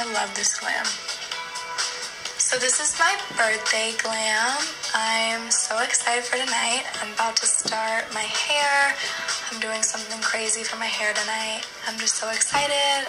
I love this glam. So this is my birthday glam. I'm so excited for tonight. I'm about to start my hair. I'm doing something crazy for my hair tonight. I'm just so excited.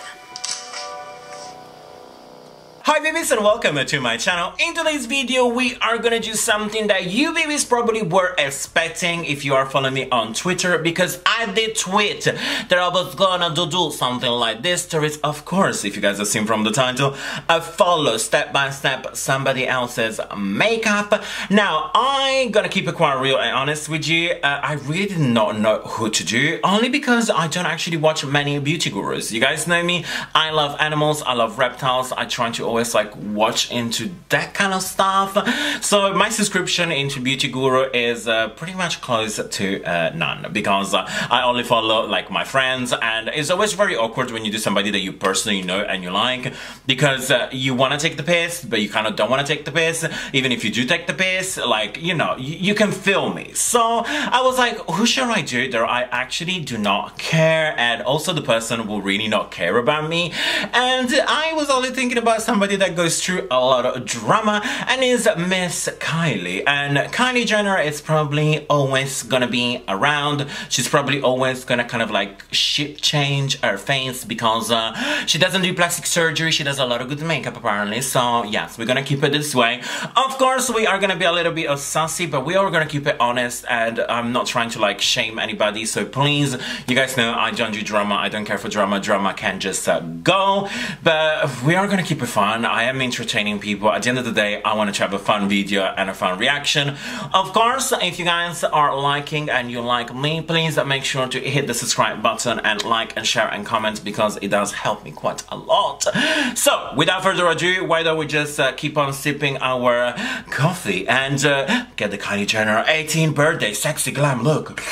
Hi Bibies and welcome to my channel. In today's video we are gonna do something that you Bibies probably were expecting if you are following me on Twitter, because I did tweet that I was gonna do something like this. There is, of course, if you guys have seen from the title, I follow step by step somebody else's makeup. Now I'm gonna keep it quite real and honest with you. I really did not know who to do, only because I don't actually watch many beauty gurus. You guys know me, I love animals, I love reptiles, I try to always like watch into that kind of stuff. So my subscription into beauty guru is pretty much close to none, because I only follow like my friends, and it's always very awkward when you do somebody that you personally know and you like, because you want to take the piss but you kind of don't want to take the piss. Even if you do take the piss, like, you know, you can feel me. So I was like, who should I do that I actually do not care, and also the person will really not care about me? And I was only thinking about somebody that goes through a lot of drama, and is Miss Kylie. And Kylie Jenner is probably always gonna be around. She's probably always gonna kind of like shape change her face, because she doesn't do plastic surgery, she does a lot of good makeup apparently. So yes, we're gonna keep it this way. Of course we are gonna be a little bit of sassy, but we are gonna keep it honest, and I'm not trying to like shame anybody, so please, you guys know I don't do drama, I don't care for drama, drama can just go. But we are gonna keep it fun. I am entertaining people. At the end of the day, I want to have a fun video and a fun reaction. Of course, if you guys are liking and you like me, please make sure to hit the subscribe button and like and share and comment, because it does help me quite a lot. So, without further ado, why don't we just keep on sipping our coffee and get the Kylie Jenner 18th birthday sexy glam look.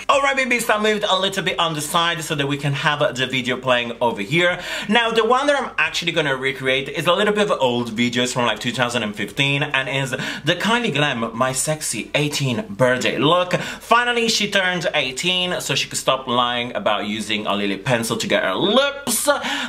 Alright Bibies, I moved a little bit on the side so that we can have the video playing over here. Now the one that I'm actually gonna recreate is a little bit of old videos from like 2015, and is the Kylie Glam My Sexy 18th Birthday look. Finally she turned 18, so she could stop lying about using a lily pencil to get her lips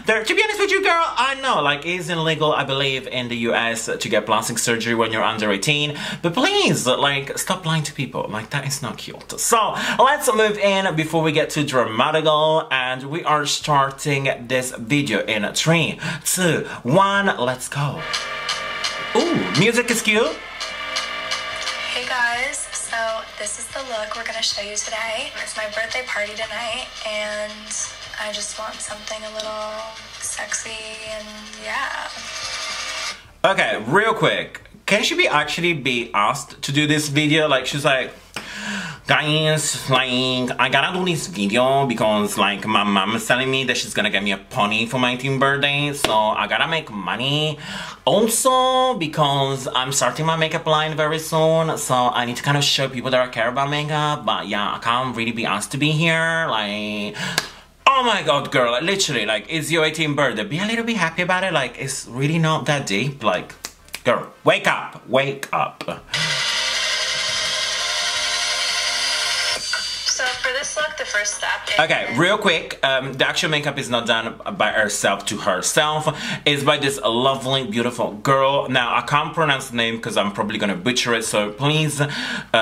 there. To be honest with you girl, I know like it's illegal I believe in the US to get plastic surgery when you're under 18, but please like stop lying to people, like that is not cute. So let's move in before we get too dramatical, and we are starting this video in 3, 2, 1, let's go. Ooh, music is cute. Hey guys, so this is the look we're gonna show you today. It's my birthday party tonight, and I just want something a little sexy, and yeah. Okay, real quick, can she actually be asked to do this video? Like she's like, guys, like, I gotta do this video because, like, my mom is telling me that she's gonna get me a pony for my 18th birthday, so I gotta make money. Also, because I'm starting my makeup line very soon, so I need to kind of show people that I care about makeup, but yeah, I can't really be asked to be here, like... Oh my god, girl, literally, like, it's your 18th birthday. Be a little bit happy about it, like, it's really not that deep, like, girl, wake up, wake up. So for this look, the first step is... Okay, real quick, the actual makeup is not done by herself to herself. It's by this lovely, beautiful girl. Now, I can't pronounce the name because I'm probably gonna butcher it, so please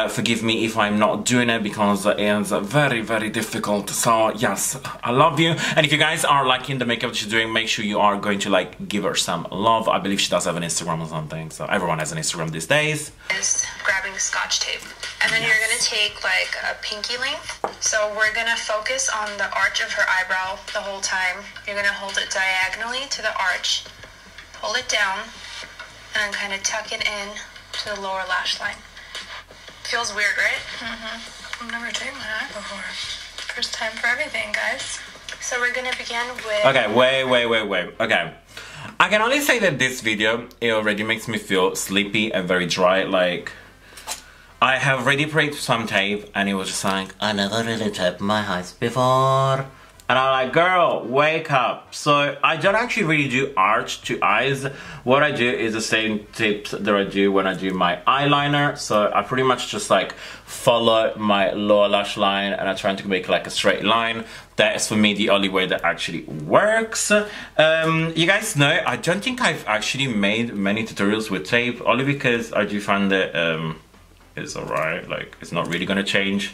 forgive me if I'm not doing it, because it's very, very difficult. So, yes, I love you. And if you guys are liking the makeup she's doing, make sure you are going to, like, give her some love. I believe she does have an Instagram or something, so everyone has an Instagram these days. Is grabbing Scotch tape. And then you're gonna take, like, a pinky length. So we're gonna focus on the arch of her eyebrow the whole time. You're gonna hold it diagonally to the arch, pull it down, and then kind of tuck it in to the lower lash line. Feels weird, right? Mm-hmm. I've never taken my eye before. First time for everything, guys. So we're gonna begin with... Okay, wait. Okay. I can only say that this video, it already makes me feel sleepy and very dry, like... I have already prayed some tape, and it was just like, I never really tapped my eyes before. And I'm like, girl, wake up. So I don't actually really do arch to eyes. What I do is the same tips that I do when I do my eyeliner. So I pretty much just like follow my lower lash line and I try to make like a straight line. That is for me the only way that actually works. You guys know, I don't think I've actually made many tutorials with tape, only because I do find that it's alright, like it's not really gonna change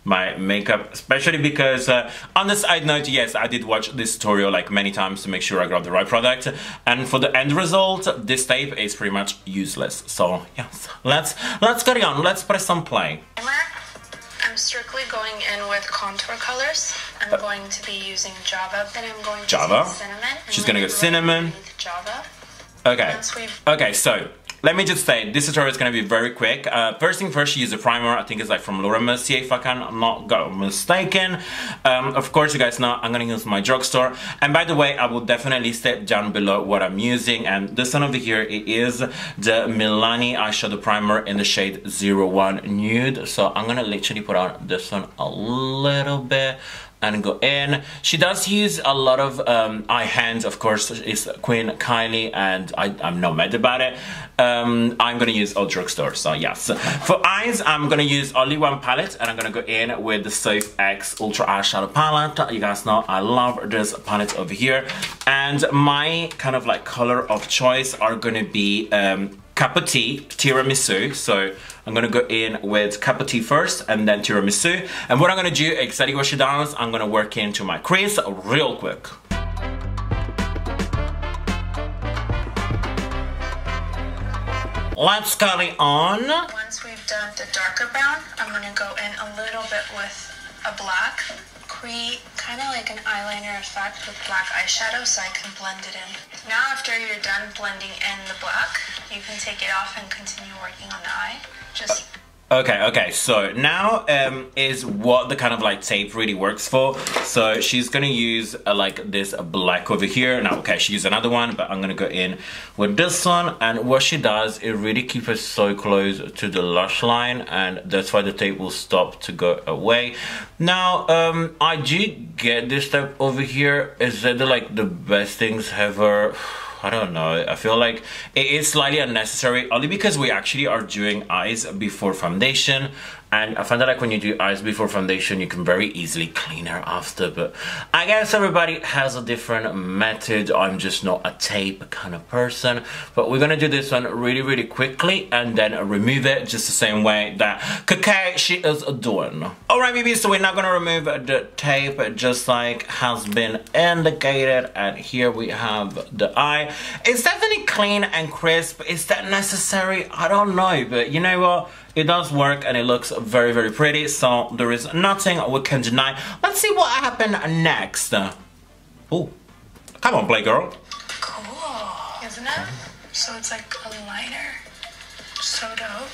my makeup, especially because on the side note, yes, I did watch this tutorial like many times to make sure I got the right product, and for the end result, this tape is pretty much useless. So yes, let's get it on. Let's press some play. I'm strictly going in with contour colors. I'm going to be using Java, then I'm going to use cinnamon. She's gonna go cinnamon. Java. Okay. Okay, so let me just say, this tutorial is going to be very quick. First thing first, you use a primer. I think it's like from Laura Mercier, if I can not go mistaken. Of course, you guys know I'm going to use my Drugstore. And by the way, I will definitely step down below what I'm using. And this one over here, it is the Milani eyeshadow primer in the shade 01 Nude. So I'm going to literally put on this one a little bit and go in. She does use a lot of eye hands, of course. It's Queen Kylie, and I'm not mad about it. I'm gonna use all Drugstore, so yes. For eyes, I'm gonna use only one palette, and I'm gonna go in with the SophX Ultra Eyeshadow Palette. You guys know I love this palette over here, and my kind of like color of choice are gonna be Cup of Tea, Tiramisu. So I'm gonna go in with Cup of Tea first and then Tiramisu. And what I'm gonna do, exactly what she does, I'm gonna work into my crease real quick. Let's carry on. Once we've done the darker brown, I'm gonna go in a little bit with a black. Create kind of like an eyeliner effect with black eyeshadow so I can blend it in. Now after you're done blending in the black, you can take it off and continue working on the eye. Just Okay, so now is what the kind of like tape really works for. So she's gonna use like this black over here. Now, okay, she used another one, but I'm gonna go in with this one. And what she does, it really keeps us so close to the lash line, and that's why the tape will stop to go away. Now, I do get this step over here. Is that like the best things ever? I don't know, I feel like it is slightly unnecessary, only because we actually are doing eyes before foundation, and I find that like when you do eyes before foundation you can very easily clean her after, but I guess everybody has a different method. I'm just not a tape kind of person, but we're gonna do this one really quickly and then remove it just the same way that Kake she is doing. Alright baby, so we're not gonna remove the tape just like has been indicated, and here we have the eye. It's definitely clean and crisp. Is that necessary? I don't know, but you know what? It does work and it looks very pretty, so there is nothing we can deny. Let's see what happened next. Oh, come on, Playgirl. Cool, isn't it? So it's like a liner. So dope.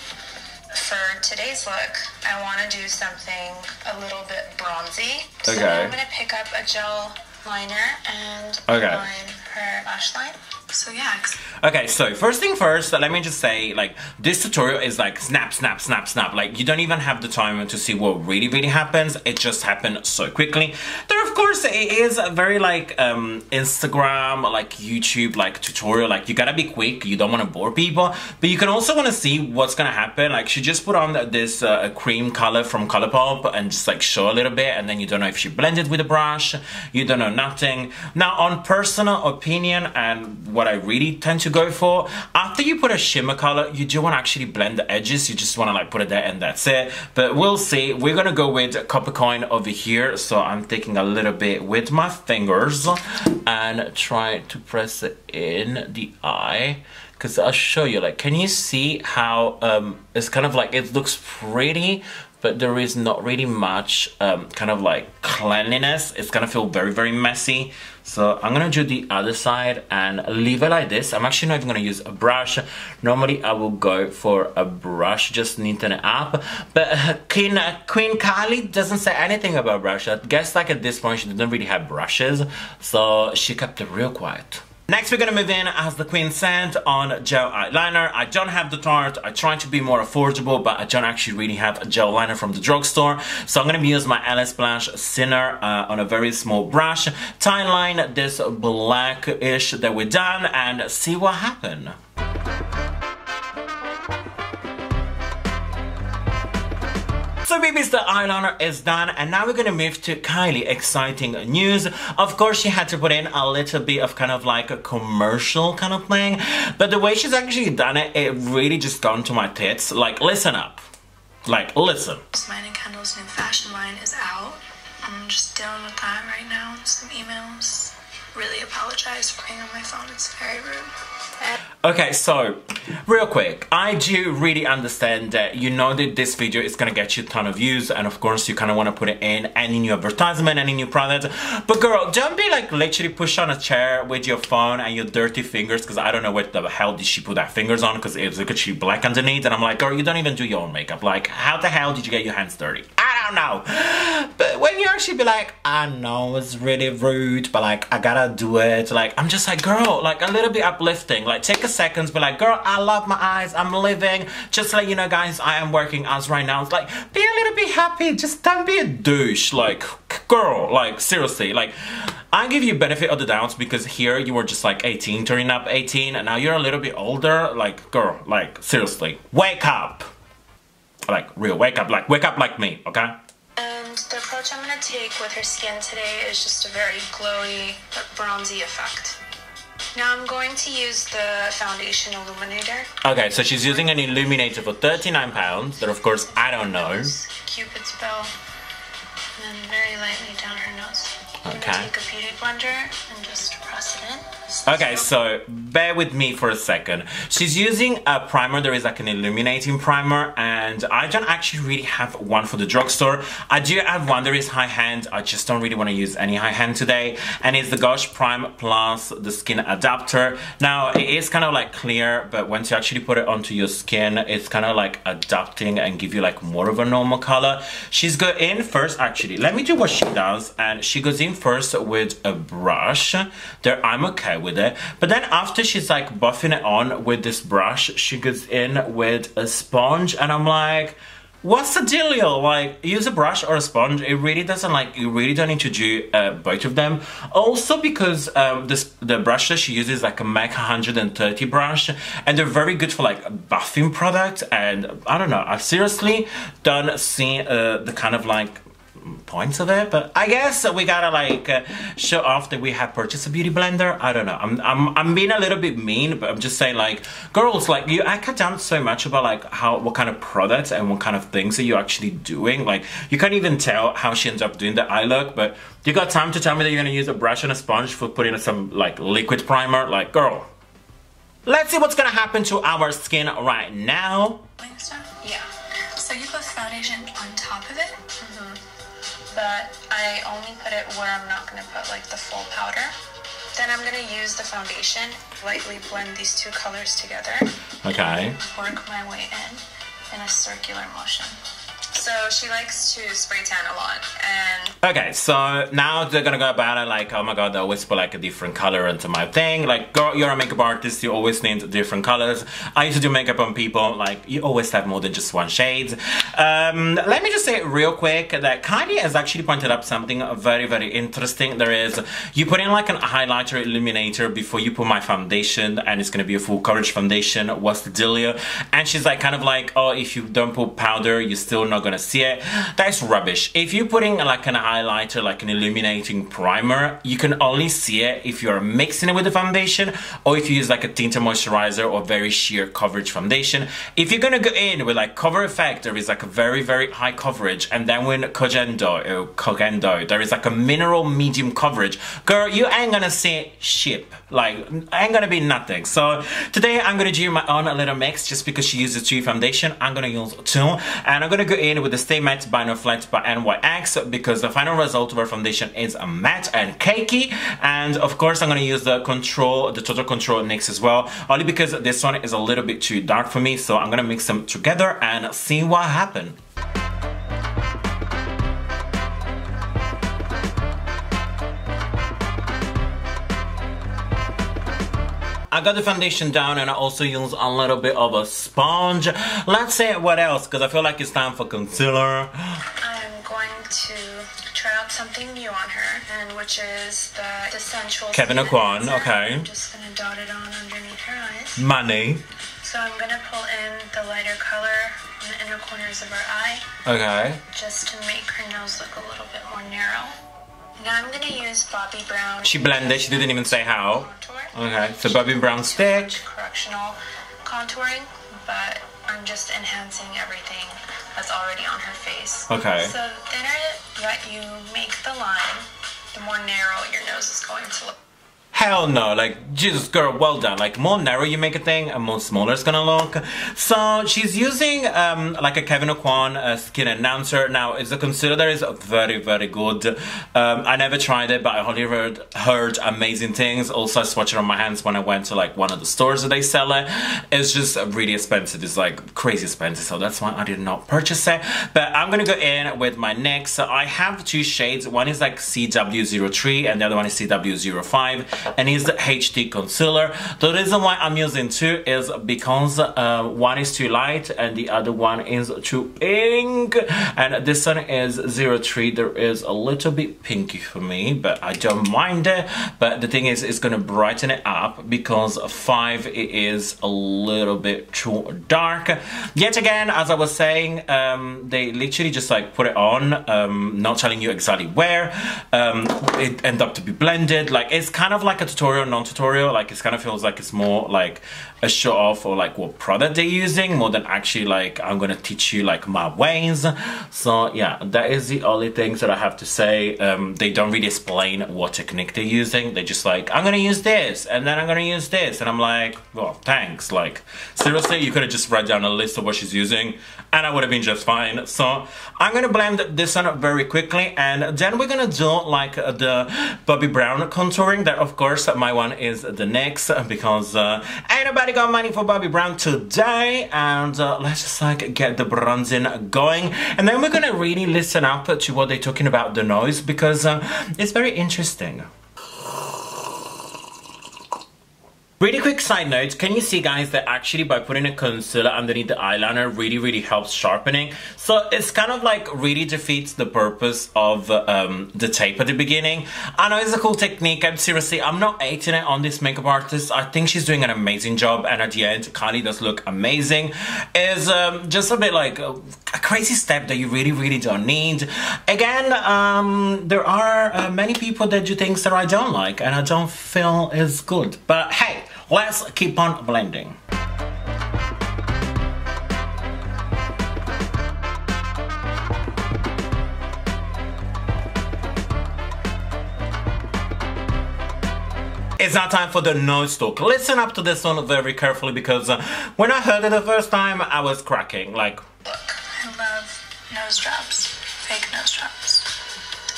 For today's look, I want to do something a little bit bronzy. So I'm going to pick up a gel liner and line her lash line. So yeah. Okay, so first thing first, let me just say, like, this tutorial is like snap. Like, you don't even have the time to see what really happens. It just happened so quickly. There, of course, it is a very like Instagram, like YouTube, like tutorial. Like, you gotta be quick. You don't want to bore people, but you can also want to see what's gonna happen. Like, she just put on this cream color from Colourpop and just like show a little bit, and then you don't know if she blended with a brush. You don't know nothing. Now, on personal opinion and what I really tend to go for, after you put a shimmer color, you do want to actually blend the edges. You just want to like put it there and that's it, but we'll see. We're gonna go with copper coin over here, so I'm taking a little bit with my fingers and try to press it in the eye, because I'll show you, like, can you see how it's kind of like, it looks pretty, but there is not really much kind of like cleanliness. It's gonna feel very messy. So I'm gonna do the other side and leave it like this. I'm actually not even gonna use a brush. Normally I will go for a brush, just neaten it up. But Queen Kylie doesn't say anything about brush. I guess like at this point she didn't really have brushes, so she kept it real quiet. Next we're gonna move in, as the queen said, on gel eyeliner. I don't have the Tarte. I try to be more affordable, but I don't actually really have a gel liner from the drugstore. So I'm gonna use my LS Blush Thinner on a very small brush, tie line this blackish that we're done, and see what happens. So babies, the eyeliner is done, and now we're gonna move to Kylie. Exciting news. Of course, she had to put in a little bit of kind of like a commercial kind of thing, but the way she's actually done it, it really just gone to my tits. Like, listen up. Like, listen. Mine and Kendall's new fashion line is out. I'm just dealing with that right now. Some emails. Really apologize for being on my phone. It's very rude. Okay, so real quick, I do really understand that you know that this video is gonna get you a ton of views, and of course you kind of want to put it in any new advertisement, any new product. But girl, don't be like literally push on a chair with your phone and your dirty fingers, because I don't know what the hell did she put that fingers on, because it's literally black underneath, and I'm like, girl, you don't even do your own makeup. Like, how the hell did you get your hands dirty? I don't know. But when you actually be like, I know it's really rude, but like I gotta do it, like I'm just like, girl, like a little bit uplifting. Like, take a second, be like, girl, I love my eyes, I'm living. Just to let you know, guys, I am working as right now. It's like, be a little bit happy, just don't be a douche. Like, girl, like seriously, like I give you benefit of the doubt because here you were just like 18, turning up 18, and now you're a little bit older. Like, girl, like seriously, wake up. Like, real, wake up like me, okay? And the approach I'm gonna take with her skin today is just a very glowy, bronzy effect. Now I'm going to use the foundation illuminator. Okay, so she's using an illuminator for £39 that of course I don't know. Cupid's bow, and then very lightly down her nose. I'm okay. gonna take a beauty blender and just press it in. Okay, so bear with me for a second. She's using a primer. There is like an illuminating primer, and I don't actually really have one for the drugstore. I do have one. There is high hand. I just don't really want to use any high hand today, and it's the Gush Prime Plus the skin adapter. Now it is kind of like clear, but once you actually put it onto your skin, it's kind of like adapting and give you like more of a normal color. She's go in first, actually let me do what she does, and she goes in first with a brush. There, I'm okay with it, but then after she's like buffing it on with this brush, she goes in with a sponge, and I'm like, what's the dealio? Like, use a brush or a sponge. It really doesn't, like, you really don't need to do both of them. Also because the brush that she uses is like a MAC 130 brush, and they're very good for like buffing product, and I don't know, I seriously don't see the kind of like points of it, but I guess we gotta like show off that we have purchased a beauty blender. I don't know, I'm being a little bit mean, but I'm just saying, like, girls, like, I cut down so much about like what kind of products and what kind of things are you actually doing. Like, you can't even tell how she ends up doing the eye look, but you got time to tell me that you're gonna use a brush and a sponge for putting some like liquid primer? Like, girl, let's see what's gonna happen to our skin right now. Yeah, so you put foundation on top of it. But I only put it where I'm not going to put like the full powder. Then I'm going to use the foundation, lightly blend these two colors together. Okay. Work my way in a circular motion. So she likes to spray tan a lot, and... Okay, so now they're gonna go about it like, oh my god, they always put like a different color into my thing. Like, girl, you're a makeup artist, you always need different colors. I used to do makeup on people, like, you always have more than just one shade. Let me just say real quick that Kylie has actually pointed up something very, very interesting. There is, you put in like an highlighter illuminator before you put my foundation, and it's gonna be a full coverage foundation. What's the dealio? And she's like, kind of like, oh, if you don't put powder, you're still not gonna see it. That's rubbish. If you're putting like an highlighter, like an illuminating primer, you can only see it if you're mixing it with the foundation, or if you use like a tinted moisturizer or very sheer coverage foundation. If you're gonna go in with like cover effect, there is like a very, very high coverage, and then with Cogendo, there is like a mineral medium coverage. Girl, you ain't gonna see shit. Like, ain't gonna be nothing. So today I'm gonna do my own little mix, just because she uses 2 foundation, I'm gonna use 2, and I'm gonna go in with the Stay Matte by No Flat by NYX, because the final result of our foundation is a matte and cakey. And of course I'm gonna use the Total Control NYX as well, only because this one is a little bit too dark for me. So I'm gonna mix them together and see what happens. I got the foundation down and I also use a little bit of a sponge. Let's see what else, because I feel like it's time for concealer. I'm going to try out something new on her, and which is the Sensual Kevin O'Quan, okay. I'm just going to dot it on underneath her eyes. Money. So I'm going to pull in the lighter color in the inner corners of her eye. Okay. Just to make her nose look a little bit more narrow. Now I'm going to use Bobbi Brown. She blended, she didn't even say how. Contour. Okay, so Bobbi Brown stick. Correctional contouring, but I'm just enhancing everything that's already on her face. Okay. So the thinner that you make the line, the more narrow your nose is going to look. Hell no, like, Jesus, girl, well done. Like, more narrow you make a thing, and more smaller it's gonna look. So, she's using, like a Kevin O'Quan skin enhancer. Now, it's a concealer that is very, very good. I never tried it, but I only heard amazing things. Also, I swatched it on my hands when I went to, like, one of the stores that they sell it. It's just really expensive. It's, like, crazy expensive, so that's why I did not purchase it. But I'm gonna go in with my NYX. So, I have two shades. One is, like, CW03, and the other one is CW05. And it's the HD concealer. The reason why I'm using two is because one is too light and the other one is too pink. And this one is 03. There is a little bit pinky for me, but I don't mind it. But the thing is, it's gonna brighten it up because 5 it is a little bit too dark. Yet again, as I was saying, they literally just like put it on, not telling you exactly where. It ended up to be blended. Like, it's kind of like a tutorial, non-tutorial. Like, it kind of feels like it's more like a show off or like what product they're using more than actually like I'm gonna teach you like my ways. So yeah, that is the only things that I have to say. They don't really explain what technique they're using. They're just like, I'm gonna use this and then I'm gonna use this, and I'm like, well, thanks. Like, seriously, you could have just write down a list of what she's using and I would have been just fine. So I'm gonna blend this one very quickly, and then we're gonna do like the Bobbi Brown contouring. That of course my one is the NYX, because ain't nobody got money for Bobbi Brown today. And let's just like get the bronzing going, and then we're gonna really listen up to what they're talking about the nose, because it's very interesting. Really quick side note, can you see guys that actually by putting a concealer underneath the eyeliner really helps sharpening? So it's kind of like really defeats the purpose of the tape at the beginning. I know it's a cool technique, and seriously, I'm not hating it on this makeup artist. I think she's doing an amazing job, and at the end, Kylie does look amazing. It's just a bit like a crazy step that you really don't need. Again, there are many people that do things that I don't like, and I don't feel is good. But hey, let's keep on blending. It's now time for the nose talk. Listen up to this one very carefully, because when I heard it the first time, I was cracking. Like, look, I love nose drops, fake nose drops.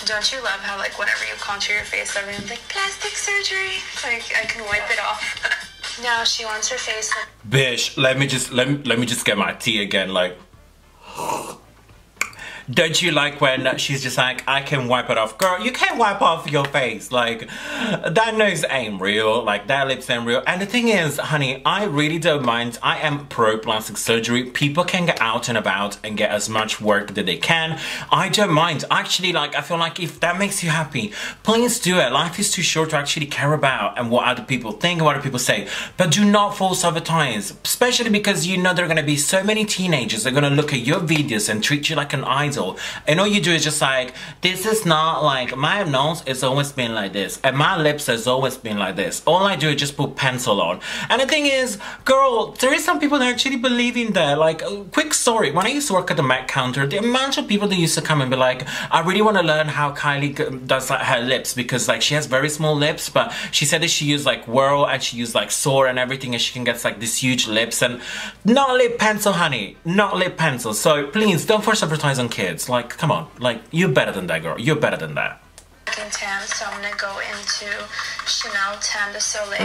Don't you love how, like, whenever you contour your face, everyone's like, plastic surgery? Like, I can wipe it off. Now she wants her face like... Bish, let me just get my tea again, like... Don't you like when she's just like, I can wipe it off? Girl, you can't wipe off your face. Like, that nose ain't real. Like, that lips ain't real. And the thing is, honey, I really don't mind. I am pro plastic surgery. People can get out and about and get as much work that they can. I don't mind. Actually, like, I feel like if that makes you happy, please do it. Life is too short to actually care about and what other people think and what other people say. But do not false advertise. Especially because you know there are going to be so many teenagers that are going to look at your videos and treat you like an idol. And all you do is just like, this is not like, my nose has always been like this, and my lips has always been like this. All I do is just put pencil on. And the thing is, girl, there is some people that actually believe in that. Like, quick story, when I used to work at the Mac counter, the amount of people that used to come and be like, I really want to learn how Kylie does like her lips, because like she has very small lips, but she said that she used like Whirl and she used like Soar and everything, and she can get like these huge lips. And not lip pencil, honey, not lip pencil. So please don't force advertise on kids. Like, come on, like, you're better than that, girl. You're better than that. Tan, so I'm gonna go into Chanel Tan de Soleil.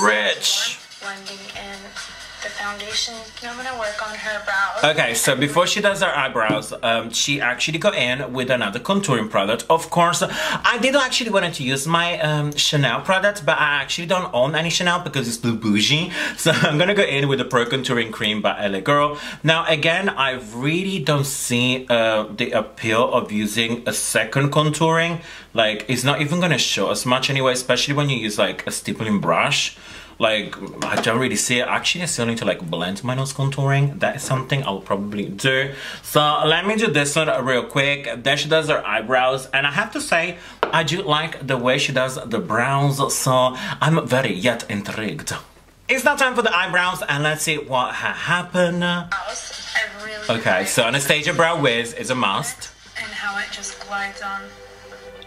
Rich. Blending in the foundation. I'm gonna work on her brows. Okay, so before she does her eyebrows, she actually got in with another contouring product. Of course, I didn't actually want to use my Chanel product, but I actually don't own any Chanel because it's too bougie. So I'm gonna go in with the Pro Contouring Cream by LAGirl. Now again, I really don't see the appeal of using a second contouring. Like, it's not even gonna show as much anyway, especially when you use like a stippling brush. Like, I don't really see it. Actually, I still need to like blend my nose contouring. That is something I'll probably do. So let me do this one real quick. Then she does her eyebrows, and I have to say, I do like the way she does the brows, so I'm very yet intrigued. It's now time for the eyebrows, and let's see what happened. Okay, so Anastasia Brow Wiz is a must. And how it just glides on.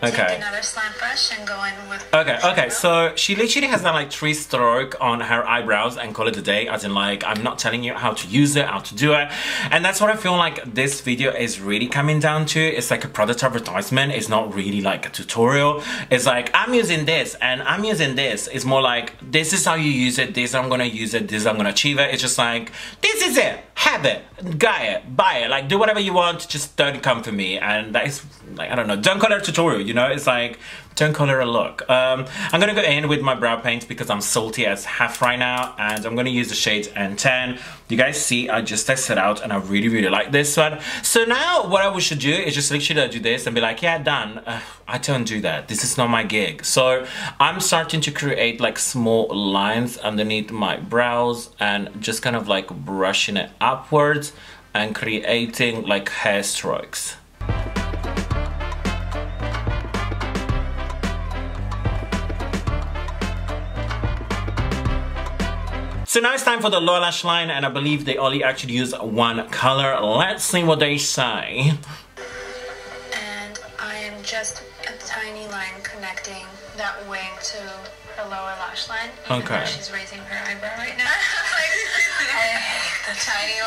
Okay. Take another slant brush and go in with. Okay, so she literally has done like 3 strokes on her eyebrows and call it a day, as in like, I'm not telling you how to use it, how to do it. And that's what I feel like this video is really coming down to. It's like a product advertisement. It's not really like a tutorial. It's like, I'm using this and I'm using this. It's more like, this is how you use it, this I'm gonna use it, this I'm gonna achieve it. It's just like, this is it, have it, buy it, like do whatever you want, just don't come for me. And that is like, I don't know, don't call it a tutorial, you know? It's like, don't call her a look. I'm gonna go in with my brow paint because I'm salty as half right now, and I'm gonna use the shade N10. You guys see, I just tested out and I really like this one. So now what I should do is just literally do this and be like, yeah, done. I don't do that. This is not my gig. So I'm starting to create like small lines underneath my brows and just kind of like brushing it upwards and creating like hair strokes. So now it's time for the lower lash line, and I believe they only actually use one color. Let's see what they say. And I am just a tiny line connecting that wing to her lower lash line. Even Okay. though she's raising her eyebrow right now. I hate the tiny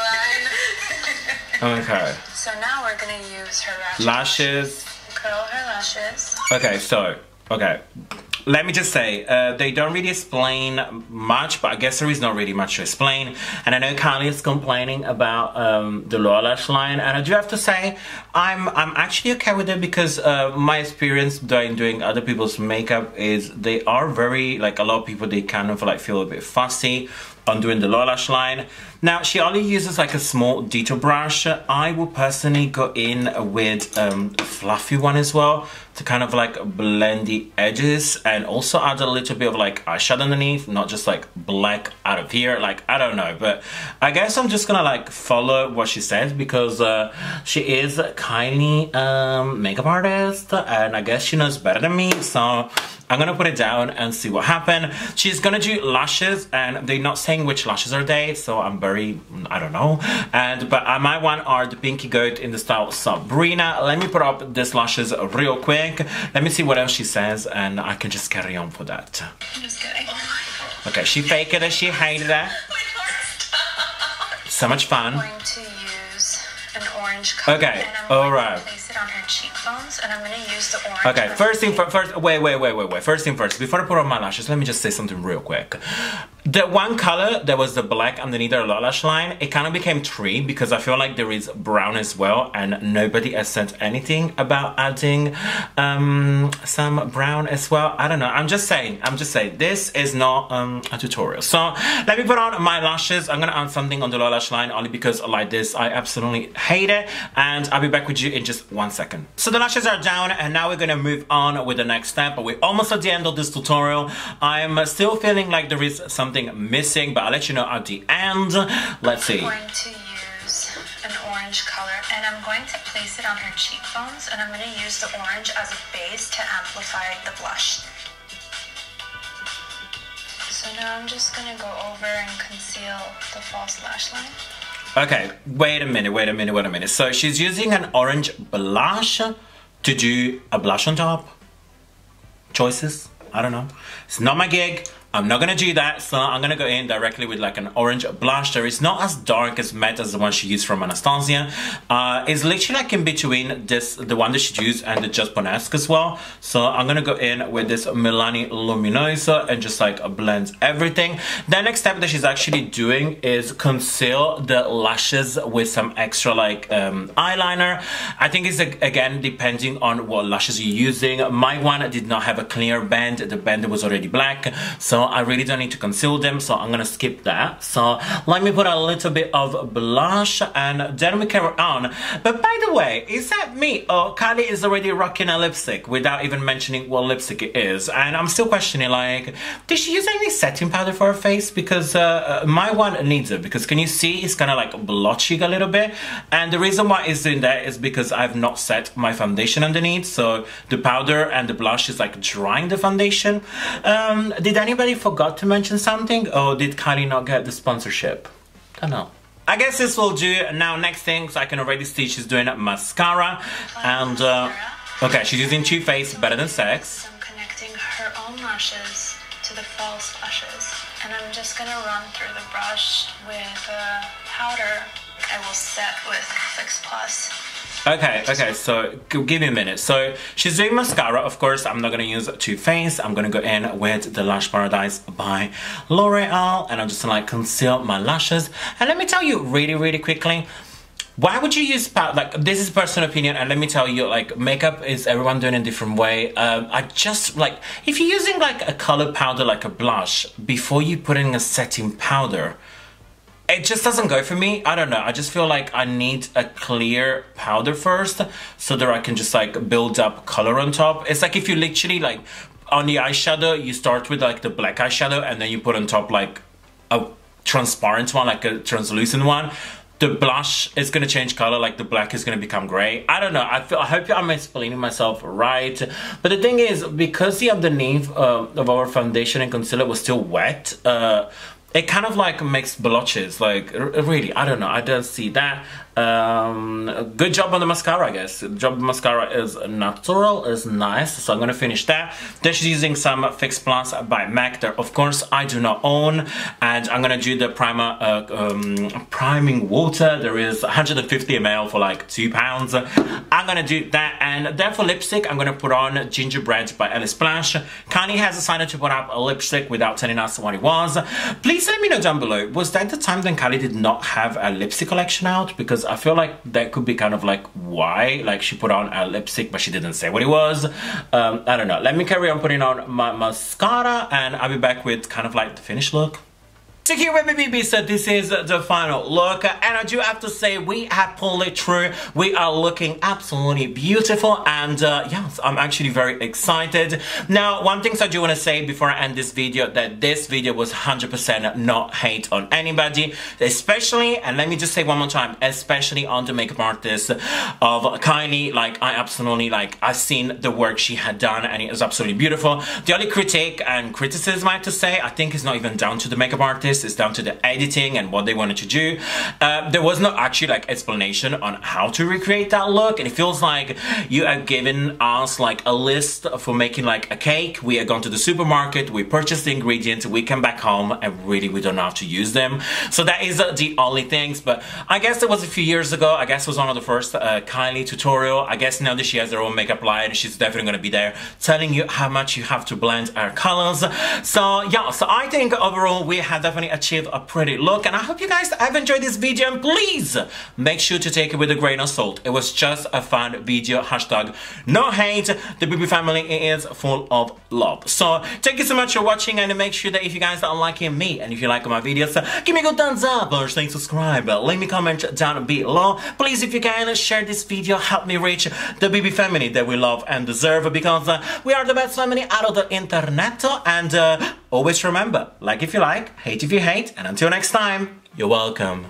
line. Okay. So now we're gonna use her Lashes. Curl her lashes. Okay, so, okay. Let me just say, they don't really explain much, but I guess there is not really much to explain. And I know Kylie is complaining about the lower lash line, and I do have to say, I'm actually okay with it because my experience doing other people's makeup is they are very, like a lot of people, they kind of like feel a bit fussy on doing the lower lash line. Now, she only uses like a small detail brush. I will personally go in with a fluffy one as well to kind of like blend the edges and also add a little bit of like eyeshadow underneath, not just like black out of here. Like, I don't know, but I guess I'm just gonna like follow what she says because she is Kylie makeup artist, and I guess she knows better than me, so I'm gonna put it down and see what happens. She's gonna do lashes, and they're not saying which lashes are they, so I'm very, I don't know. But my one are the Pinky Goat in the style Sabrina. Let me put up these lashes real quick. Let me see what else she says, and I can just carry on for that. I'm just kidding. Okay, she faked it, she hated it. So much fun. I'm going to use an orange color. Okay, and I'm going alright. to place it on her cheekbones, and I'm going to use the orange. Okay, first thing first, wait. First thing first, before I put on my lashes, let me just say something real quick. The one color that was the black underneath her lower lash line, it kind of became 3 because I feel like there is brown as well, and nobody has said anything about adding some brown as well. I don't know, I'm just saying, this is not a tutorial. So let me put on my lashes. I'm gonna add something on the lower lash line only because like this, I absolutely hate it, and I'll be back with you in just 1 second. So the lashes are down, and now we're gonna move on with the next step. We're almost at the end of this tutorial. I'm still feeling like there is something missing, but I'll let you know at the end. Let's see. I'm going to use an orange color, and I'm going to place it on her cheekbones, and I'm going to use the orange as a base to amplify the blush. So now I'm just going to go over and conceal the false lash line. Okay, wait a minute. So she's using an orange blush to do a blush on top. Choices? I don't know. It's not my gig. I'm not gonna do that, so I'm gonna go in directly with like an orange blush. There is not as dark as matte as the one she used from Anastasia. It's literally like in between the one that she used and the Just Bonesque as well. So I'm gonna go in with this Milani Luminoso and just like blend everything. The next step that she's actually doing is conceal the lashes with some extra like eyeliner. I think it's again depending on what lashes you're using. My one did not have a clear band. The band was already black, so I really don't need to conceal them, so I'm gonna skip that. So let me put a little bit of blush and then we carry on. But by the way, is that me or Kylie is already rocking a lipstick without even mentioning what lipstick it is? And I'm still questioning, like, did she use any setting powder for her face? Because my one needs it, because can you see it's kind of like blotching a little bit, and the reason why it's doing that is because I've not set my foundation underneath, so the powder and the blush is like drying the foundation. Did anybody forgot to mention something, or did Kylie not get the sponsorship? Don't know. I guess this will do. Now next thing, so I can already see she's doing mascara, and okay, she's using Too Faced Better Than Sex. I'm connecting her own lashes to the false lashes, and I'm just gonna run through the brush with powder. I will set with Fix Plus. Okay, so give me a minute. So she's doing mascara, of course. I'm not gonna use Too Faced. I'm gonna go in with the Lash Paradise by L'Oreal, and I'm just gonna like conceal my lashes. And let me tell you really quickly, why would you use powder? Like, this is personal opinion, and let me tell you, like, makeup is everyone doing it a different way. I just like, if you're using like a color powder like a blush before you put in a setting powder, it just doesn't go for me. I don't know. I just feel like I need a clear powder first so that I can just like build up color on top. It's like if you literally like on the eyeshadow, you start with like the black eyeshadow and then you put on top like a transparent one, like a translucent one. The blush is gonna change color, like the black is gonna become gray. I don't know. I hope I'm explaining myself right. But the thing is, because the underneath of our foundation and concealer was still wet, it kind of like makes blotches, like really, I don't know, I don't see that. Good job on the mascara, I guess. The job of mascara is natural, is nice, so I'm gonna finish that. Then she's using some Fix Plus by MAC that of course I do not own, and I'm gonna do the priming water. There is 150 ml for like £2. I'm gonna do that, and then for lipstick I'm gonna put on Gingerbread by Ellie Splash. Kylie has decided to put up a lipstick without telling us what it was. Please let me know down below, was that the time that Kylie did not have a lipstick collection out? Because I feel like that could be kind of like why, like she put on a lipstick but she didn't say what it was. I don't know. Let me carry on putting on my mascara and I'll be back with kind of like the finished look. So here with Bibies, so this is the final look, and I do have to say we have pulled it through. We are looking absolutely beautiful, and yes, I'm actually very excited. Now, one thing I do want to say before I end this video, that this video was 100% not hate on anybody, especially, and let me just say one more time, especially on the makeup artist of Kylie. Like, I absolutely, like, I've seen the work she had done, and it is absolutely beautiful. The only critique and criticism I have to say, I think is not even down to the makeup artist. It's down to the editing and what they wanted to do. There was no actually like explanation on how to recreate that look, and it feels like you are giving us like a list for making like a cake. We are gone to the supermarket, we purchased the ingredients, we come back home, and really we don't know how to use them. So that is the only things. But I guess it was a few years ago. I guess it was one of the first Kylie tutorial. I guess now that she has her own makeup line, she's definitely going to be there telling you how much you have to blend her colors. So yeah, so I think overall we have definitely achieve a pretty look, and I hope you guys have enjoyed this video, and please make sure to take it with a grain of salt. It was just a fun video, hashtag no hate. The Bibies family is full of love. So thank you so much for watching, and make sure that if you guys are liking me and if you like my videos, give me a good thumbs up or stay subscribed. Leave me a comment down below. Please, if you can, share this video, help me reach the Bibies family that we love and deserve, because we are the best family out of the internet. And always remember, like if you like, hate if you hate, and until next time, you're welcome.